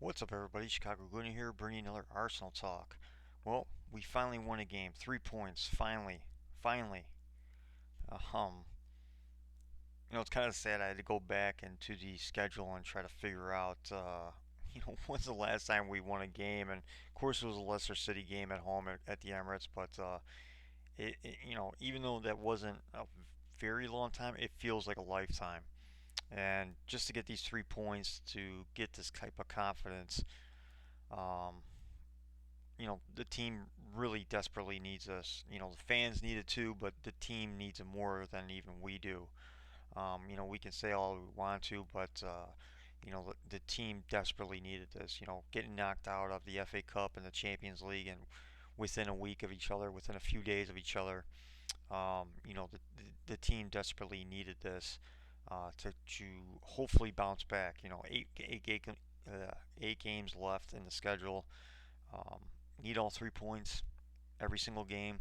What's up, everybody? Chicago Gooden here, bringing another Arsenal talk. Well, we finally won a game, 3 points. Finally. Uh, um, it's kind of sad. I had to go back into the schedule and try to figure out, when's the last time we won a game. And of course, it was a Leicester City game at home at the Emirates. But even though that wasn't a very long time, it feels like a lifetime. And just to get these 3 points, to get this type of confidence, um, the team really desperately needs us. The fans need it too, but the team needs it more than even we do. We can say all we want to, but the team desperately needed this. Getting knocked out of the FA Cup and the Champions League, and within a week of each other, within a few days of each other. The team desperately needed this to hopefully bounce back. Eight games left in the schedule. Um, need all 3 points every single game.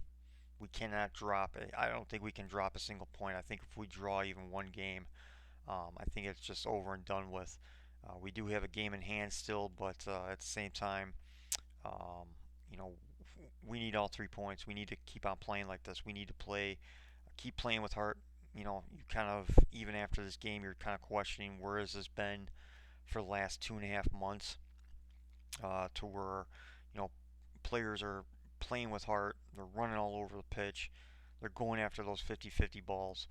We cannot drop it. I don't think we can drop a single point. I think if we draw even one game, I think it's just over and done with. We do have a game in hand still, but at the same time, um, you know, we need all 3 points. We need to keep on playing like this. We need to keep playing with heart. You kind of, even after this game, you're kind of questioning where has this been for the last 2.5 months, to where, you know, players are playing with heart. They're running all over the pitch. They're going after those 50-50 balls.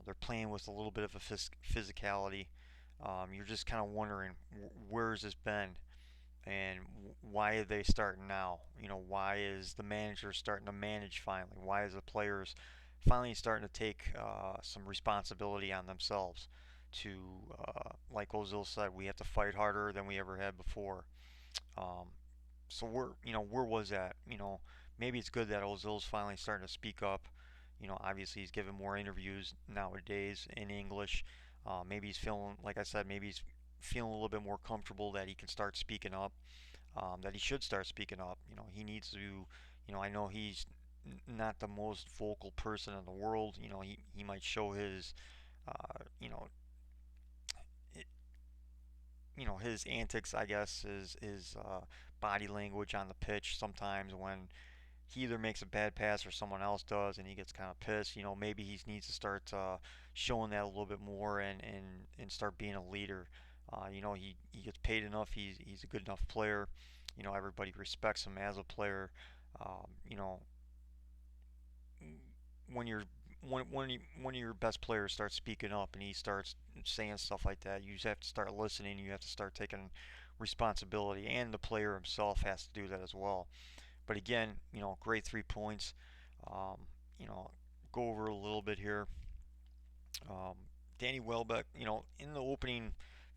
They're playing with a little bit of a physicality. You're just kind of wondering where's this been and why are they starting now? Why is the manager starting to manage finally? Why is the players finally starting to take some responsibility on themselves? To like Ozil said, we have to fight harder than we ever had before. Um, so where was that? Maybe it's good that Ozil's finally starting to speak up. Obviously he's giving more interviews nowadays in English. Maybe he's feeling, like I said, maybe he's feeling a little bit more comfortable that he can start speaking up. That he should start speaking up. He needs to. I know he's not the most vocal person in the world. He might show his, uh, you know, it, his antics, I guess, his body language on the pitch sometimes when he either makes a bad pass or someone else does, and he gets kind of pissed. Maybe he needs to start showing that a little bit more and start being a leader. He gets paid enough. He's a good enough player. Everybody respects him as a player. Um, you know, when you're one of your best players starts speaking up and he starts saying stuff like that, you just have to start listening. You have to start taking responsibility, and the player himself has to do that as well. But again, great 3 points. Um, you know, go over a little bit here. Um, Danny Welbeck, in the opening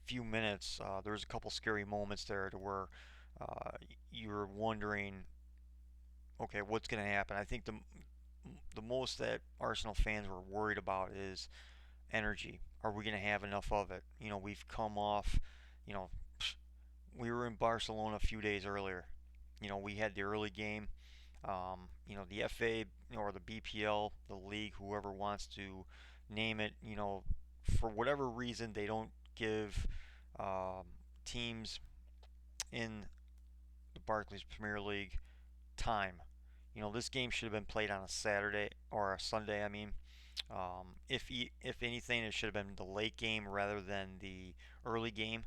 few minutes, there was a couple scary moments there to where uh, you were wondering, okay, what's going to happen? I think the most that Arsenal fans were worried about is energy. Are we going to have enough of it? We've come off, you know, we were in Barcelona a few days earlier. We had the early game. The FA or the BPL, the league, whoever wants to name it, for whatever reason, they don't give um, teams in the Barclays Premier League time. This game should have been played on a Saturday or a Sunday. I mean, if anything, it should have been the late game rather than the early game.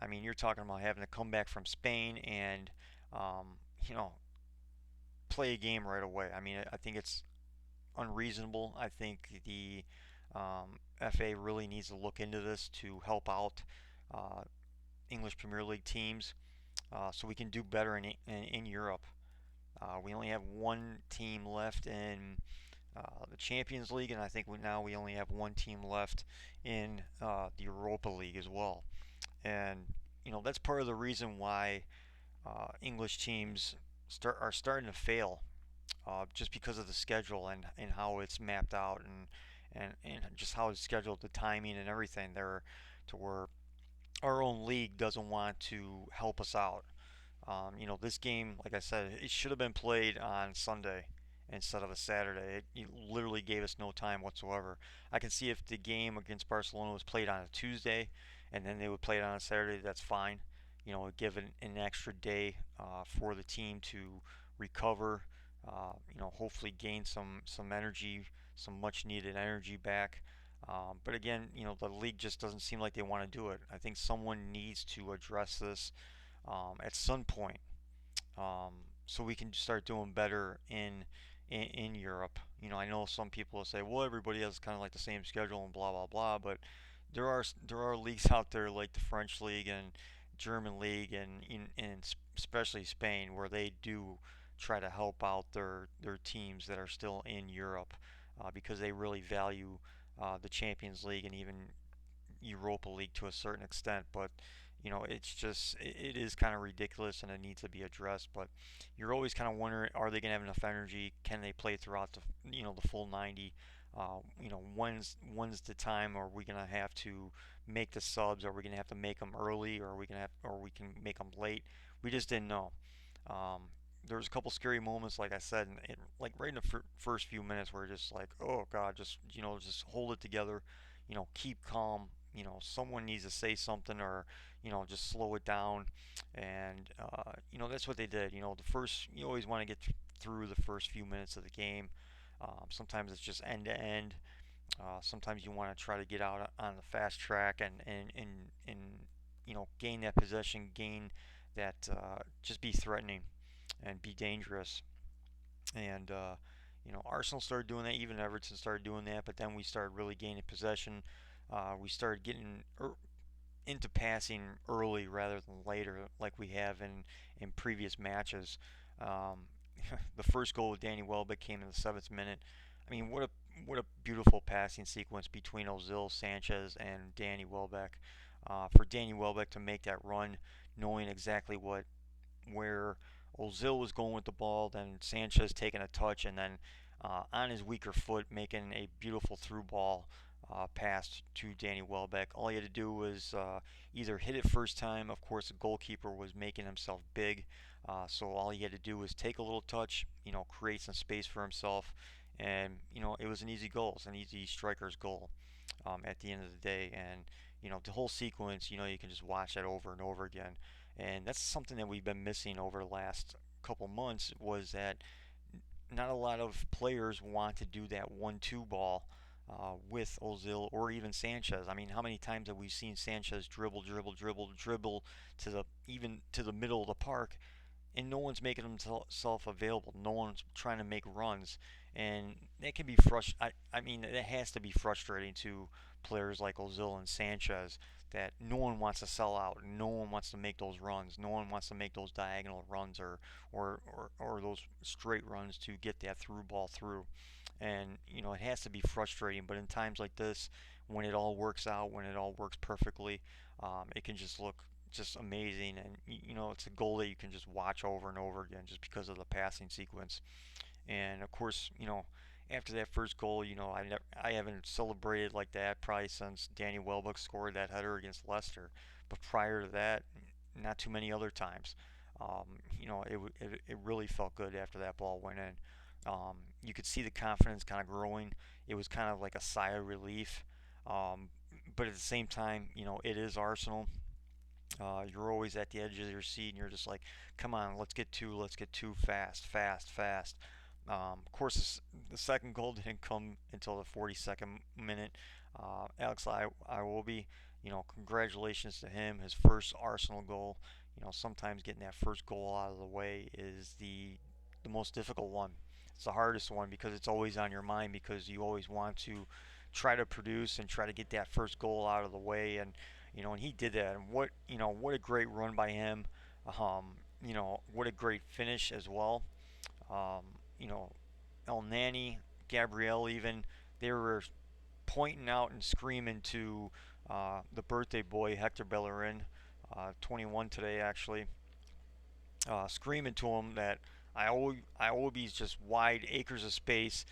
I mean, you're talking about having to come back from Spain and um, you know play a game right away. I mean, I think it's unreasonable. I think the FA really needs to look into this to help out uh, English Premier League teams, so we can do better in Europe. We only have one team left in the Champions League, and I think now we only have one team left in the Europa League as well. And that's part of the reason why English teams are starting to fail, just because of the schedule and how it's mapped out and just how it's scheduled, the timing and everything there, to where our own league doesn't want to help us out. This game, like I said, it should have been played on Sunday instead of a Saturday. It literally gave us no time whatsoever. I can see if the game against Barcelona was played on a Tuesday and then they would play it on a Saturday, that's fine. give an extra day for the team to recover. Hopefully gain some energy, some much needed energy back. But again, the league just doesn't seem like they want to do it. I think someone needs to address this at some point, so we can start doing better in Europe. I know some people will say, well, everybody has kind of like the same schedule and blah blah blah, but there are leagues out there like the French league and German league and especially Spain where they do try to help out their teams that are still in Europe, because they really value the Champions League and even Europa League to a certain extent. But it's just it is kind of ridiculous and it needs to be addressed. But you're always kind of wondering, are they going to have enough energy? Can they play throughout the full 90? When's the time? Are we going to have to make the subs? Are we going to have to make them early, or are we going to have, or we can make them late? We just didn't know. Um, there was a couple scary moments, like I said, and like right in the first few minutes, where just like, oh God, just hold it together, keep calm. Someone needs to say something, or just slow it down, and that's what they did. The first, you always want to get through the first few minutes of the game. Sometimes it's just end to end. Sometimes you want to try to get out on the fast track and gain that possession, gain that, just be threatening and be dangerous. And Arsenal started doing that. Even Everton started doing that. But then we started really gaining possession. We started getting into passing early rather than later, like we have in previous matches. Um, the first goal with Danny Welbeck came in the 7th minute. I mean, what a beautiful passing sequence between Ozil, Sanchez, and Danny Welbeck. For Danny Welbeck to make that run, knowing exactly where Ozil was going with the ball, then Sanchez taking a touch, and then on his weaker foot making a beautiful through ball pass to Danny Welbeck. All he had to do was either hit it first time. Of course, the goalkeeper was making himself big, so all he had to do was take a little touch, create some space for himself, and it was an easy goal. It's an easy striker's goal at the end of the day. And the whole sequence, you can just watch that over and over again. And that's something that we've been missing over the last couple months, was that not a lot of players want to do that 1-2 ball with Ozil or even Sanchez. I mean, how many times have we seen Sanchez dribble, dribble, dribble, dribble to the even to the middle of the park, and no one's making himself available. No one's trying to make runs, and that can be I mean, that has to be frustrating to players like Ozil and Sanchez, that no one wants to sell out, no one wants to make those runs, no one wants to make those diagonal runs, or those straight runs to get that through ball through. And it has to be frustrating. But in times like this, when it all works out, when it all works perfectly, it can just look just amazing. And it's a goal that you can just watch over and over again, just because of the passing sequence. And of course, after that first goal, I haven't celebrated like that probably since Danny Welbeck scored that header against Leicester. But prior to that, not too many other times. It really felt good after that ball went in. You could see the confidence kind of growing. It was kind of like a sigh of relief. Um, but at the same time, it is Arsenal. You're always at the edge of your seat, and you're just like, come on, let's get two, fast, fast, fast. Of course, the second goal didn't come until the 42nd minute. Alex Iwobi, congratulations to him, his first Arsenal goal. Sometimes getting that first goal out of the way is the most difficult one. It's the hardest one, because it's always on your mind, because you always want to try to produce and try to get that first goal out of the way. And he did that. And what a great run by him. What a great finish as well. Um, you know, El Nani, Gabriel, even they were pointing out and screaming to the birthday boy Hector Bellerin, 21 today actually, screaming to him that Iwobi's just wide acres of space.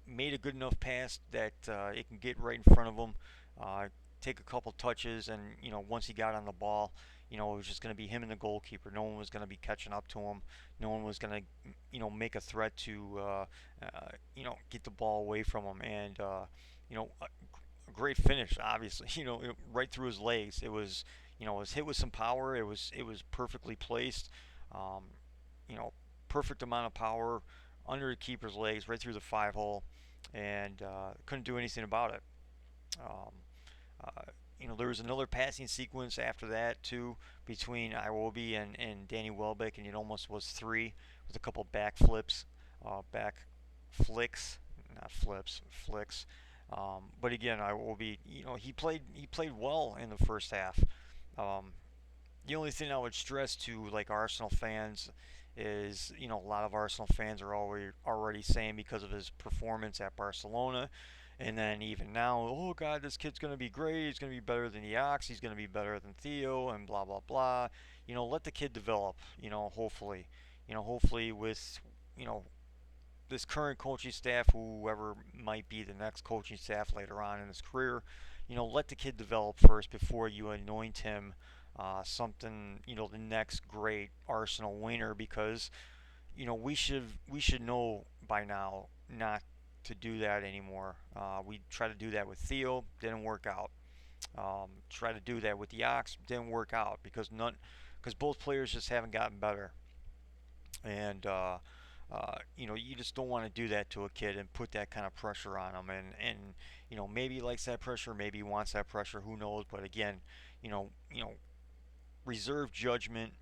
Made a good enough pass that it can get right in front of him, uh, take a couple touches, and once he got on the ball, it was just going to be him and the goalkeeper. No one was going to be catching up to him. No one was going to make a threat to get the ball away from him. And a great finish, obviously. Right through his legs. It was it was hit with some power. It was perfectly placed. Um, you know, perfect amount of power under the keeper's legs, right through the 5 hole, and couldn't do anything about it. Um, uh, there was another passing sequence after that too between Iwobi and Danny Welbeck, and it almost was three with a couple back flips, back flicks, not flips, flicks. But again, Iwobi, he played well in the first half. Um, the only thing I would stress to like Arsenal fans is a lot of Arsenal fans are already saying because of his performance at Barcelona, and then even now, oh God, this kid's gonna be great. He's gonna be better than Ox. He's gonna be better than Theo, and blah blah blah. Let the kid develop. Hopefully, hopefully with you know this current coaching staff, whoever might be the next coaching staff later on in his career, let the kid develop first before you anoint him something, the next great Arsenal winner, because we should know by now not to do that anymore. We tried to do that with Theo, didn't work out. Try to do that with the Ox, didn't work out because both players just haven't gotten better, and you just don't want to do that to a kid and put that kind of pressure on him. And maybe he likes that pressure, maybe he wants that pressure. Who knows? But again, you know, you know, reserve judgment.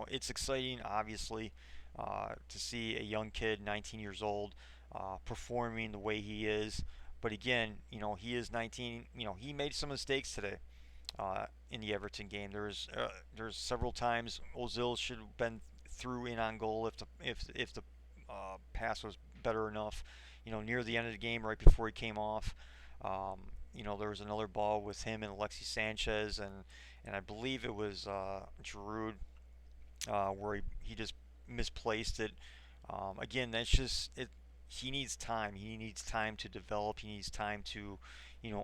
It's exciting, obviously, to see a young kid, 19 years old, performing the way he is. But again, he is 19. He made some mistakes today in the Everton game. There's several times Ozil should have been through in on goal if the pass was better enough. Near the end of the game, right before he came off, there was another ball with him and Alexis Sanchez, and I believe it was Giroud, where he just misplaced it. Again, that's just it. He needs time. He needs time to develop. He needs time to,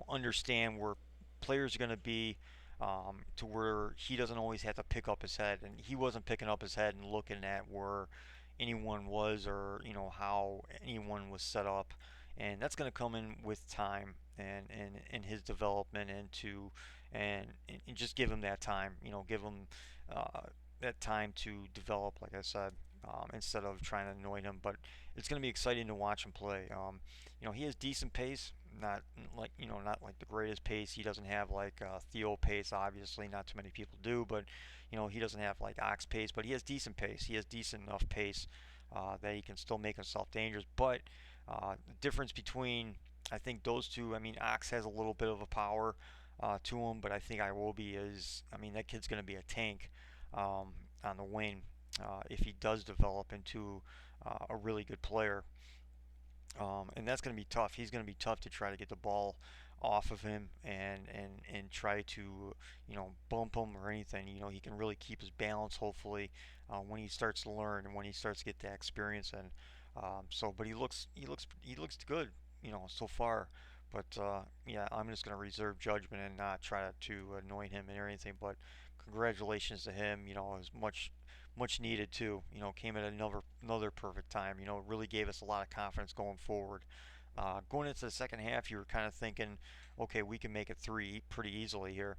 understand where players are going to be, to where he doesn't always have to pick up his head. And he wasn't picking up his head and looking at where anyone was, or how anyone was set up. And that's going to come in with time and his development, and just give him that time. Give him uh, that time to develop, like I said, instead of trying to annoy him. But it's going to be exciting to watch him play. He has decent pace, not like the greatest pace. He doesn't have like Theo pace, obviously. Not too many people do, but he doesn't have like Ox pace, but he has decent pace. He has decent enough pace that he can still make himself dangerous. But the difference between, I think, those two, I mean, Ox has a little bit of a power to him, but I think Iwobi is, I mean, that kid's going to be a tank on the wing if he does develop into a really good player. And that's going to be tough. He's going to be tough to try to get the ball off of him and try to bump him or anything. He can really keep his balance. Hopefully, when he starts to learn and when he starts to get that experience. And but he looks good. So far. But yeah, I'm just going to reserve judgment and not try to annoy him or anything. But congratulations to him. It was much needed too. Came at another perfect time. Really gave us a lot of confidence going forward. Going into the second half, you were kind of thinking, okay, we can make it three pretty easily here.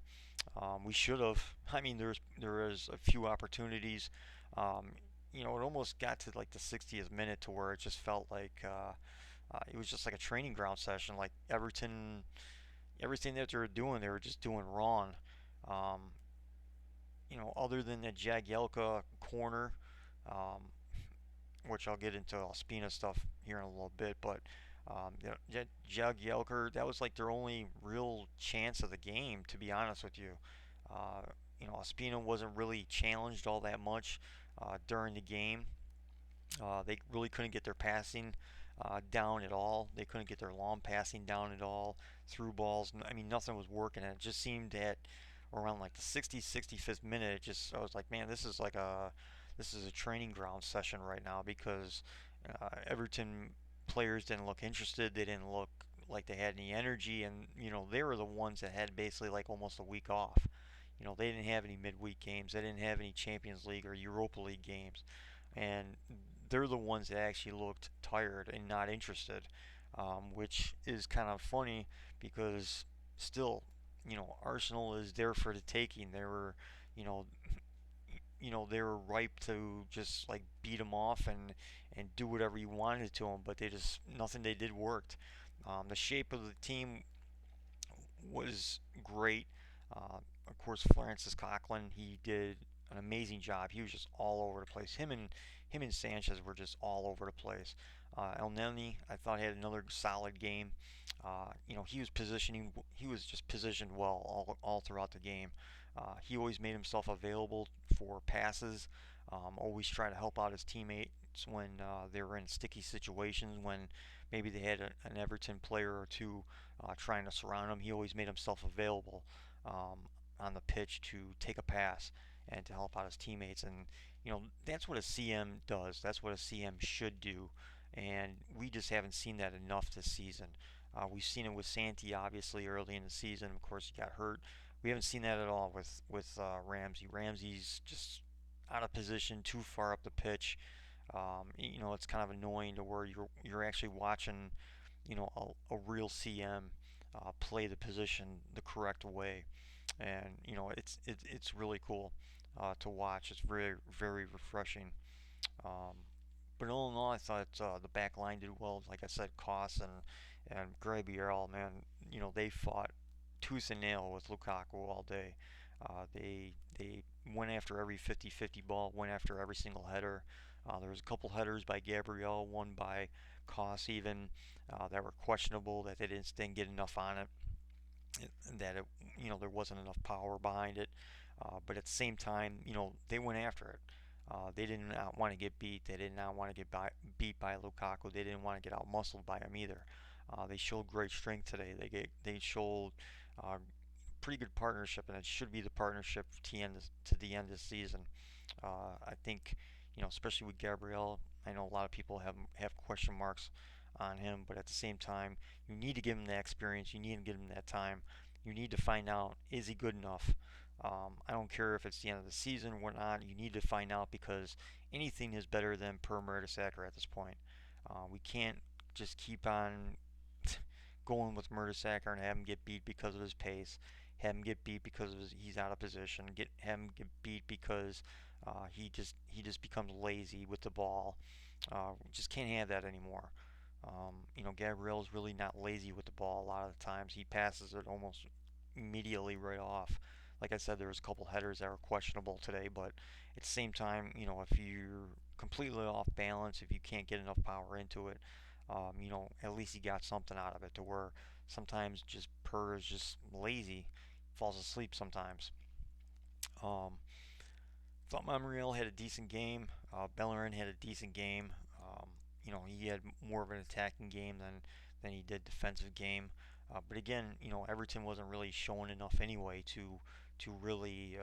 We should have. I mean, there was a few opportunities. Um, it almost got to like the 60th minute to where it just felt like it was just like a training ground session. Like Everton, everything that they were doing, they were just doing wrong. Um, other than the Jagielka corner, um, which I'll get into Ospina stuff here in a little bit, but Jagielka, that was like their only real chance of the game, to be honest with you. Uh, Ospina wasn't really challenged all that much during the game. They really couldn't get their passing down at all. They couldn't get their long passing down at all. Through balls, I mean, nothing was working. And it just seemed that around like the 60th, 65th minute, I was like, man, this is a training ground session right now, because Everton players didn't look interested. They didn't look like they had any energy, and they were the ones that had basically like almost a week off. They didn't have any midweek games. They didn't have any Champions League or Europa League games, and they're the ones that actually looked tired and not interested, which is kind of funny because still, Arsenal is there for the taking. They were, you know, they were ripe to just like beat them off and do whatever you wanted to them, but they just nothing they did worked. The shape of the team was great. Of course, Francis Coughlin, he did an amazing job. He was just all over the place. Him and Sanchez were just all over the place. El Neni, I thought had another solid game. He was positioning. He was just positioned well all throughout the game. He always made himself available for passes. Always try to help out his teammates when they were in sticky situations. When maybe they had an Everton player or two trying to surround him, he always made himself available um, on the pitch to take a pass and to help out his teammates. And that's what a CM does. That's what a CM should do. And we just haven't seen that enough this season. We've seen it with Santi, obviously, early in the season. Of course, he got hurt. We haven't seen that at all with Ramsey. Ramsey's just out of position, too far up the pitch. It's kind of annoying to where you're actually watching, a real CM play the position the correct way, and it's really cool to watch. It's very very refreshing. Um, but all in all, I thought the back line did well. Like I said, Koss and Gabriel, man, they fought tooth and nail with Lukaku all day. They went after every 50-50 ball, went after every single header. There was a couple headers by Gabriel, one by Koss even, that were questionable, that they didn't get enough on it, that there wasn't enough power behind it. But at the same time, they went after it. They did not want to get beat. They did not want to beat by Lukaku. They didn't want to get out muscled by him either. They showed great strength today. They showed pretty good partnership, and it should be the partnership to the end of the season. I think, especially with Gabriel, I know a lot of people have question marks on him, but at the same time, you need to give him that experience. You need to give him that time. You need to find out, is he good enough? I don't care if it's the end of the season or not. You need to find out, because anything is better than Per Mertesacker at this point. We can't just keep on going with Mertesacker and have him get beat because of his pace, have him get beat because he's out of position, have him get beat because he just becomes lazy with the ball. We just can't have that anymore. Gabriel's really not lazy with the ball a lot of the times. He passes it almost immediately right off. Like I said, there was a couple headers that were questionable today, but at the same time, if you're completely off balance, if you can't get enough power into it, at least he got something out of it, to where sometimes just Per is just lazy, falls asleep sometimes. Um, Thought Monreal had a decent game. Bellerin had a decent game. He had more of an attacking game than he did defensive game. But again, Everton wasn't really showing enough anyway to really,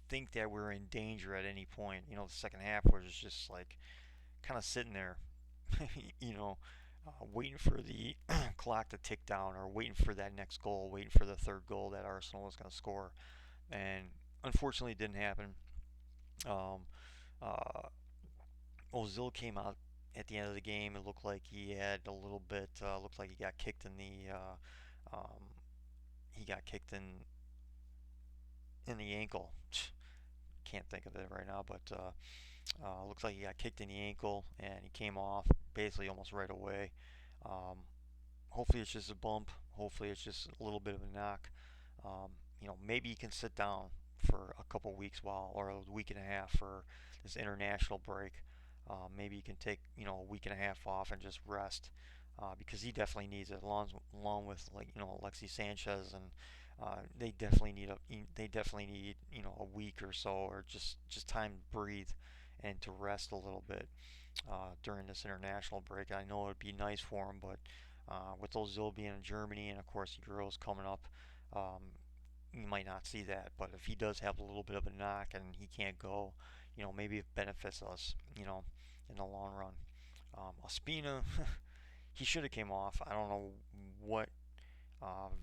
think that we are in danger at any point. The second half was just like kind of sitting there, waiting for the clock to tick down, or waiting for that next goal, waiting for the third goal that Arsenal was going to score. And unfortunately, it didn't happen. Um, uh, Ozil came out at the end of the game. It looked like he had a little bit. Looked like he got kicked in the. He got kicked in the ankle. Can't think of it right now, but looks like he got kicked in the ankle and he came off basically almost right away. Um, Hopefully it's just a bump. Hopefully it's just a little bit of a knock. Maybe he can sit down for a couple weeks or a week and a half for this international break. Maybe he can take a week and a half off and just rest, because he definitely needs it, along with, like, Alexis Sanchez, and they definitely need a week or so, or just time to breathe and to rest a little bit during this international break. I know it would be nice for him, but with Ozil being in Germany, and of course the Euros coming up, um, you might not see that. But if he does have a little bit of a knock and he can't go, maybe it benefits us, in the long run. Ospina, he should have came off. I don't know what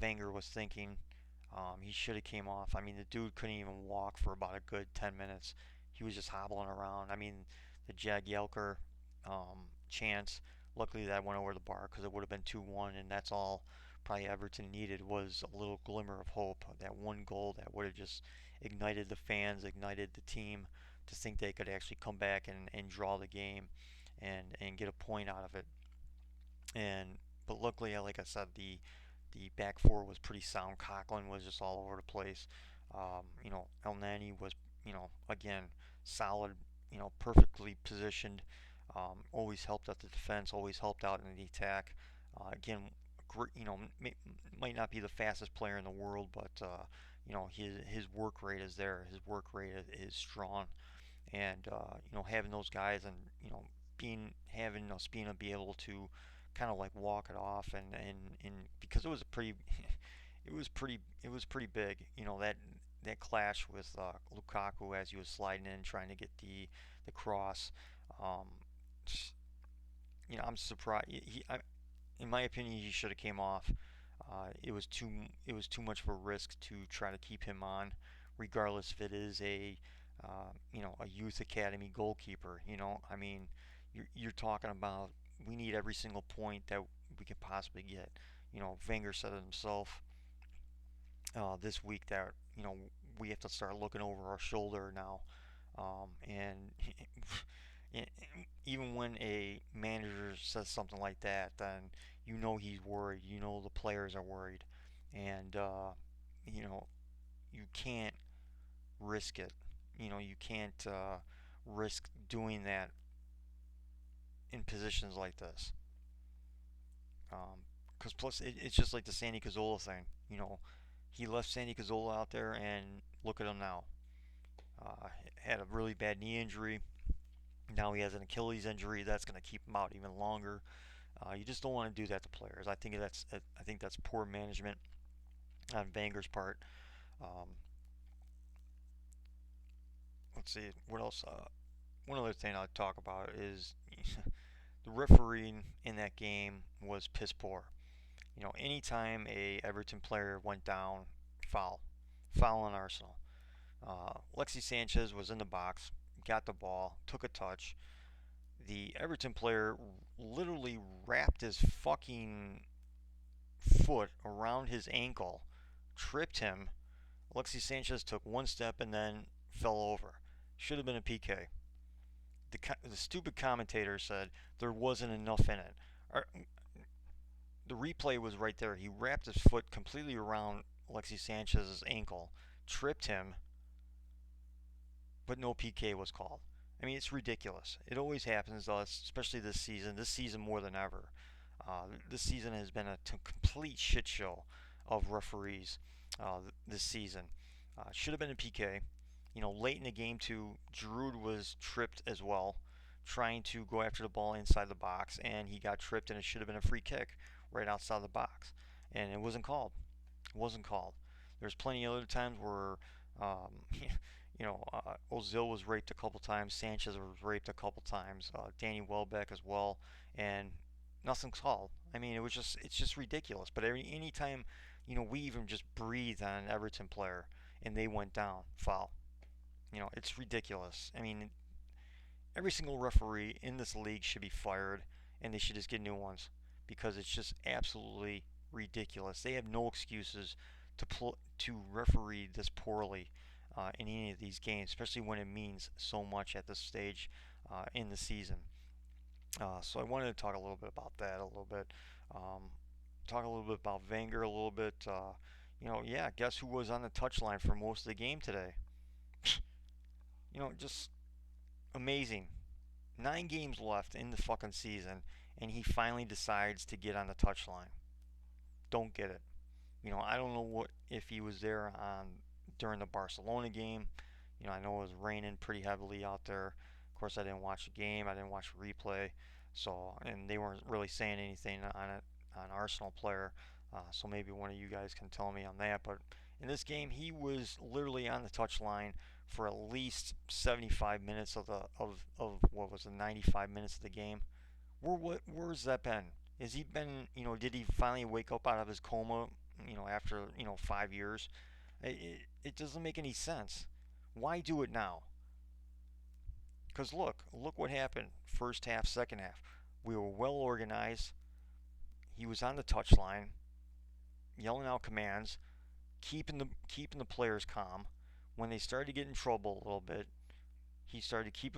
Wenger was thinking. He should have came off. I mean, the dude couldn't even walk for about a good 10 minutes. He was just hobbling around. I mean, the Jagielka chance, luckily that went over the bar, because it would have been 2-1, and that's all probably Everton needed was a little glimmer of hope. That one goal that would have just ignited the fans, ignited the team to think they could actually come back and draw the game and get a point out of it. And but luckily, like I said, the back four was pretty sound. Coughlin was just all over the place. El Nani was, again, solid, perfectly positioned. Always helped out the defense, always helped out in the attack. Again, great, might not be the fastest player in the world, but his work rate is there. His work rate is strong, and having those guys and being having Ospina be able to kind of like walk it off and because it was a pretty it was pretty big, that clash with Lukaku as he was sliding in trying to get the cross. um, I'm surprised in my opinion he should have came off. It was too much of a risk to try to keep him on, regardless if it is a youth academy goalkeeper. I mean, you're talking about we need every single point that we can possibly get. Wenger said it himself this week that we have to start looking over our shoulder now, and even when a manager says something like that, then he's worried. The players are worried, and you know you can't risk it. You can't risk doing that in positions like this. Because plus, it's just like the Sandy Cazorla thing. He left Sandy Cazorla out there, and look at him now. Had a really bad knee injury. Now he has an Achilles injury that's going to keep him out even longer. You just don't want to do that to players. I think that's poor management on Wenger's part. Um, let's see what else. One other thing I'll talk about is the refereeing in that game was piss poor. Anytime a Everton player went down, foul, foul on Arsenal. Lexi Sanchez was in the box, got the ball, took a touch. The Everton player literally wrapped his fucking foot around his ankle, tripped him. Alexis Sanchez took one step and then fell over. Should have been a PK. The stupid commentator said there wasn't enough in it. The replay was right there. He wrapped his foot completely around Alexis Sanchez's ankle, tripped him, but no PK was called. I mean, it's ridiculous. It always happens to us, especially this season. This season more than ever. This season has been a complete shit show of referees this season. Should have been a PK. Late in the game too, Giroud was tripped as well, trying to go after the ball inside the box, and he got tripped, and it should have been a free kick right outside the box, and it wasn't called. It wasn't called. There's plenty of other times where, um, Ozil was raped a couple times, Sanchez was raped a couple times, Danny Welbeck as well, and nothing's called. I mean, it's just ridiculous. But anytime, we even just breathed on an Everton player and they went down, foul. It's ridiculous. I mean, every single referee in this league should be fired, and they should just get new ones because it's just absolutely ridiculous. They have no excuses to referee this poorly in any of these games, especially when it means so much at this stage in the season. So I wanted to talk a little bit about that a little bit. Talk a little bit about Wenger a little bit. Yeah, guess who was on the touchline for most of the game today? Just amazing. 9 games left in the fucking season, and he finally decides to get on the touchline. Don't get it. I don't know what if he was there on during the Barcelona game. I know it was raining pretty heavily out there. Of course, I didn't watch the game. I didn't watch the replay. So, and they weren't really saying anything on it on Arsenal player. So maybe one of you guys can tell me on that. But in this game, he was literally on the touchline for at least 75 minutes of what was it, 95 minutes of the game. Where's that been? Has he been, did he finally wake up out of his coma, after, 5 years? It doesn't make any sense. Why do it now? Because look what happened. First half, second half. We were well organized. He was on the touchline. yelling out commands, keeping the players calm. When they started to get in trouble a little bit, he started to keep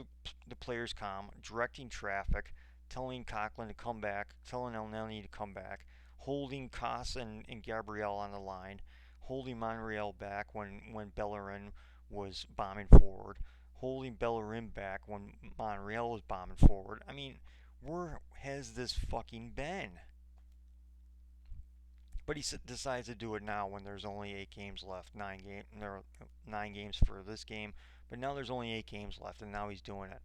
the players calm, directing traffic, telling Conklin to come back, telling El Neni to come back, holding Casa and Gabriel on the line, holding Monreal back when Bellerin was bombing forward, holding Bellerin back when Monreal was bombing forward. I mean, where has this fucking been? But he decides to do it now when there's only 8 games left. There are 9 games for this game, but now there's only 8 games left, and now he's doing it.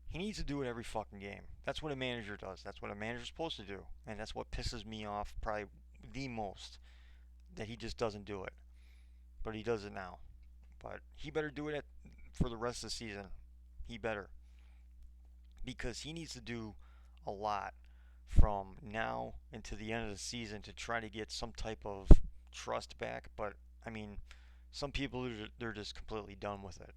He needs to do it every fucking game. That's what a manager does. That's what a manager's supposed to do, and that's what pisses me off probably the most. That he just doesn't do it, but he does it now. But he better do it for the rest of the season. He better, because he needs to do a lot from now into the end of the season to try to get some type of trust back. But I mean, some people they're just completely done with it.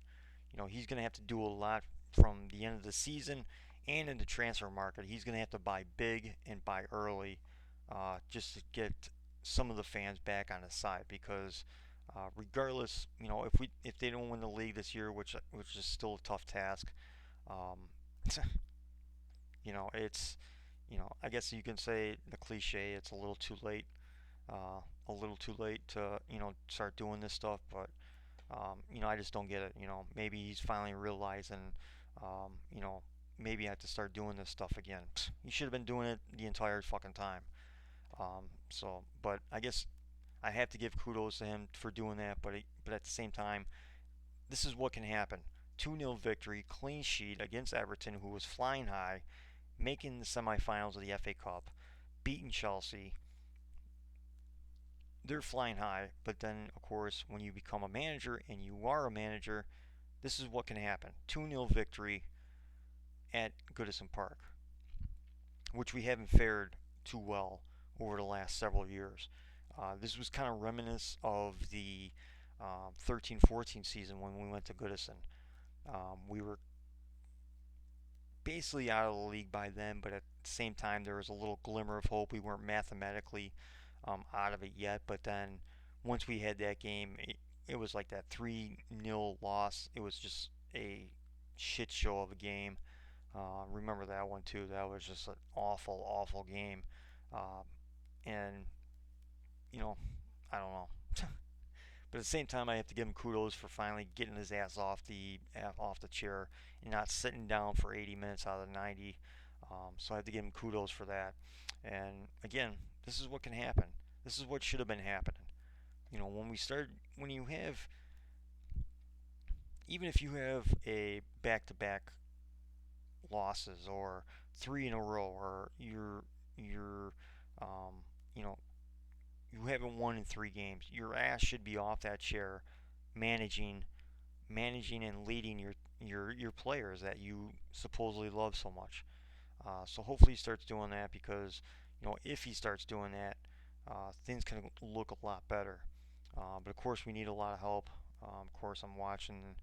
He's going to have to do a lot from the end of the season and in the transfer market. He's going to have to buy big and buy early, just to get some of the fans back on his side. Because regardless, if they don't win the league this year, which is still a tough task, um, it's I guess you can say the cliche. It's a little too late. A little too late to start doing this stuff, but I just don't get it. Maybe he's finally realizing, um, you know, maybe I have to start doing this stuff again. He should have been doing it the entire fucking time. But I guess I have to give kudos to him for doing that. But at the same time, this is what can happen: 2-0 victory, clean sheet against Everton, who was flying high, making the semifinals of the FA Cup, beating Chelsea. They're flying high, but then of course when you become a manager and you are a manager, this is what can happen: 2-0 victory at Goodison Park, which we haven't fared too well over the last several years. This was kind of reminiscent of the 13-14 season when we went to Goodison. We were basically out of the league by then, but at the same time there was a little glimmer of hope. We weren't mathematically out of it yet, but then once we had that game, it was like that 3-0 loss. It was just a shit show of a game. Remember that one too. That was just an awful, awful game. Uh, and you know, I don't know. But at the same time, I have to give him kudos for finally getting his ass off the chair and not sitting down for 80 minutes out of the 90. So I have to give him kudos for that. And again, this is what can happen. This is what should have been happening. When you have, even if you have a back-to-back losses or three in a row, or you're um, you know you haven't won in 3 games, your ass should be off that chair, managing and leading your players that you supposedly love so much. So hopefully he starts doing that, because if he starts doing that, things can look a lot better. But of course we need a lot of help. Of course I'm watching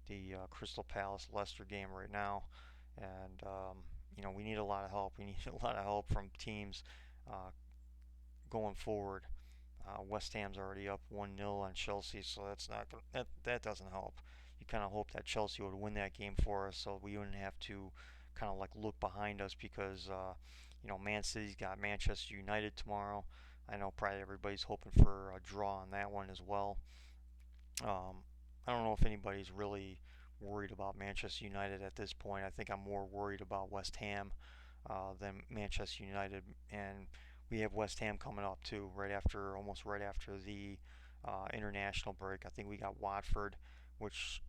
the Crystal Palace Leicester game right now, and we need a lot of help. We need a lot of help from teams uh, going forward. West Ham's already up 1-0 on Chelsea, so that doesn't help. You kind of hope that Chelsea would win that game for us, so we wouldn't have to kind of like look behind us, because Man City's got Manchester United tomorrow. I know probably everybody's hoping for a draw on that one as well. Um, I don't know if anybody's really worried about Manchester United at this point. I think I'm more worried about West Ham than Manchester United, and we have West Ham coming up too, almost right after the international break. I think we got Watford, which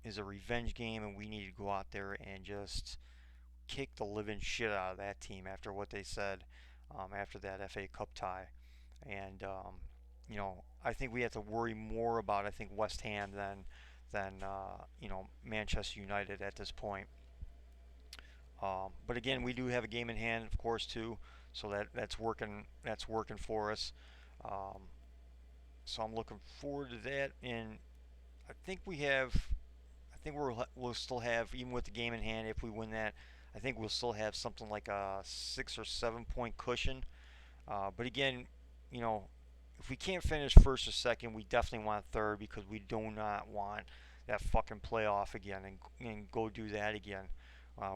is a revenge game, and we need to go out there and just kick the living shit out of that team after what they said after that FA Cup tie. And I think we have to worry more about West Ham than Manchester United at this point. But again, we do have a game in hand, of course, too. So that's working. That's working for us. Um, so I'm looking forward to that. And I think we have. I think we'll still have, even with the game in hand, if we win that, I think we'll still have something like a 6 or 7 point cushion. But again, you know, if we can't finish first or second, we definitely want third because we do not want that fucking playoff again and go do that again.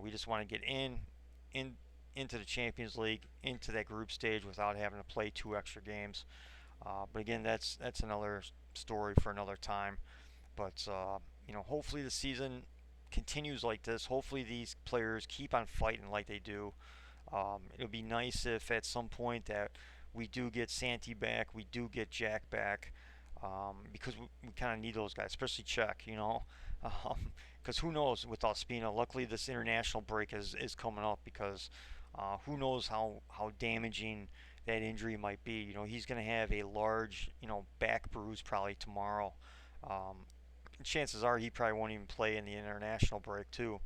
We just want to get in into the Champions League, into that group stage without having to play two extra games. But again, that's another story for another time. But hopefully the season continues like this. Hopefully these players keep on fighting like they do. It would be nice if at some point that we do get Santi back, we do get Jack back, because we kind of need those guys, especially Czech, because who knows with Ospina. Luckily, this international break is coming up because who knows how damaging that injury might be. He's going to have a large, back bruise probably tomorrow. Um, Chances are he probably won't even play in the international break too,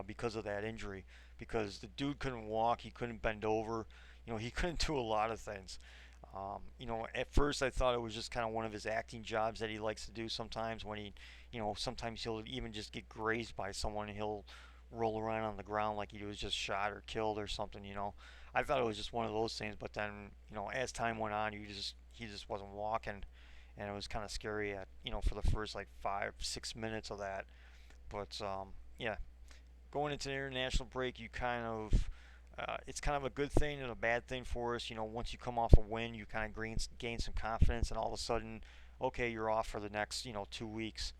because of that injury. Because the dude couldn't walk, he couldn't bend over, he couldn't do a lot of things. At first I thought it was just kind of one of his acting jobs that he likes to do sometimes when sometimes he'll even just get grazed by someone and he'll roll around on the ground like he was just shot or killed or something. I thought it was just one of those things, but then, as time went on, he just wasn't walking, and it was kind of scary for the first like 5 6 minutes of that. But yeah, going into the international break, you kind of it's kind of a good thing and a bad thing for us. Once you come off a win, you kind of gain some confidence, and all of a sudden, okay, you're off for the next 2 weeks,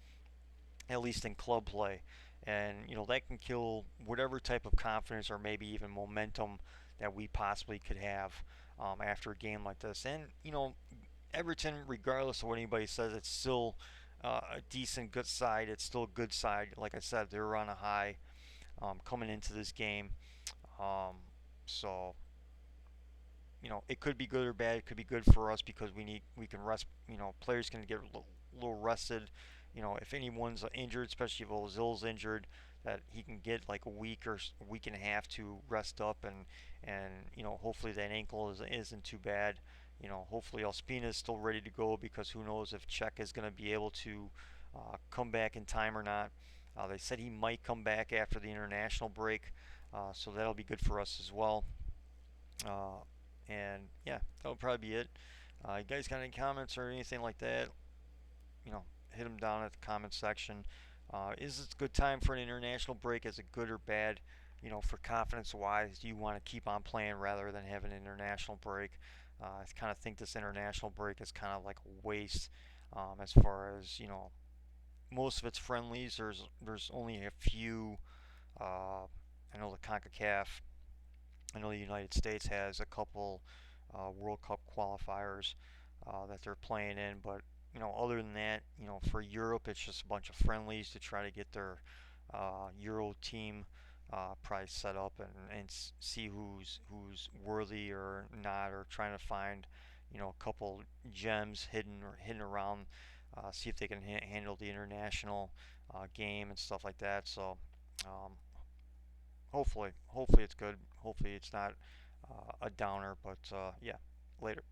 at least in club play, and that can kill whatever type of confidence or maybe even momentum that we possibly could have after a game like this. And Everton, regardless of what anybody says, it's still a decent, good side. It's still a good side. Like I said, they're on a high coming into this game. Um, so it could be good or bad. It could be good for us because we can rest. Players can get a little rested. If anyone's injured, especially if Ozil's injured, that he can get like a week or a week and a half to rest up, and hopefully that ankle isn't too bad. Hopefully Ospina is still ready to go because who knows if Czech is going to be able to come back in time or not. They said he might come back after the international break, so that'll be good for us as well. Uh, and yeah, that'll probably be it. You guys got any comments or anything like that? You know, hit them down at the comment section. Is this a good time for an international break? Is it good or bad? For confidence wise, do you want to keep on playing rather than have an international break? I kind of think this international break is kind of like a waste, as far as most of it's friendlies. There's only a few. I know the CONCACAF. I know the United States has a couple World Cup qualifiers that they're playing in, but other than that, for Europe, it's just a bunch of friendlies to try to get their Euro team probably set up and see who's worthy or not, or trying to find a couple gems hidden around, see if they can handle the international game and stuff like that. So um, hopefully it's good. Hopefully it's not a downer, but yeah, later.